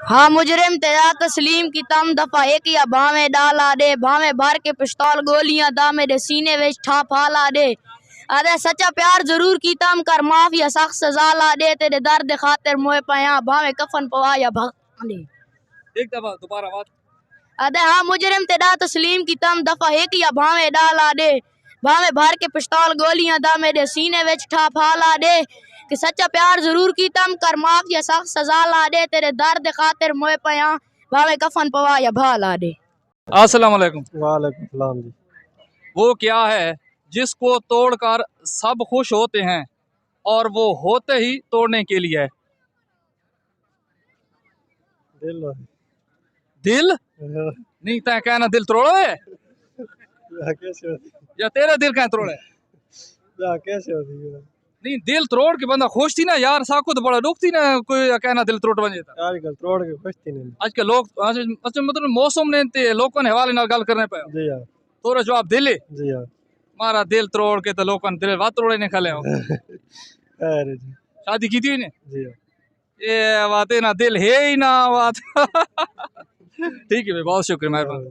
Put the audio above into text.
हाँ मुजरिम तेरा तस्लीम की तम दफा एक या भावे डाला दे भावे भर के पिस्तौल गोलियां दामे दे सीने विच ठाप हाला दे अरे सच्चा प्यार जरूर की तम कर माफ या सख्त सजा ला दे तेरे दर्द खातिर मोए पया भावे कफन पवा या भग दे। एक दफा दोबारा बात। अरे हाँ मुजरिम तेरा तस्लीम की तम दफा एक या भावे डाला दे भावे भर के पिस्तौल गोलियां दामे दे सीने विच ठाप हाला दे कि सच्चा प्यार जरूर की तम कर माफ या सख्त सजा ला दे तेरे दर्द खातिर मोए पया भावे कफन पवा या भा ला दे। अस्सलाम वालेकुम। वालेकुम सलाम जी। वो क्या है जिसको तोड़कर सब खुश होते हैं और वो होते ही तोड़ने के लिए है? दिल दिल नहीं तय कहना दिल तोड़ो है कैसे होती या तेरा दिल कह तोड़े? कैसे होती है? नहीं दिल तोड़ के बंदा खुश थी ना यार साको तो बड़ा दुख थी ना कोई कहना दिल तोड़ बन जाता। आजकल तोड़ के खुश थी नहीं आज के लोग अच्छा मतलब मौसम ने ते लोगों ने हवाले नाल गल करने पे जी हाँ तोरा जवाब दिल है जी हाँ मारा दिल तोड़ के तो लोगों ने दिल बात तोड़े ने खले हो अरे जी शादी की थी ने जी हाँ ये बात है ना दिल है ही ना बात ठीक है भाई बहुत शुक्रिया मेहरबानी।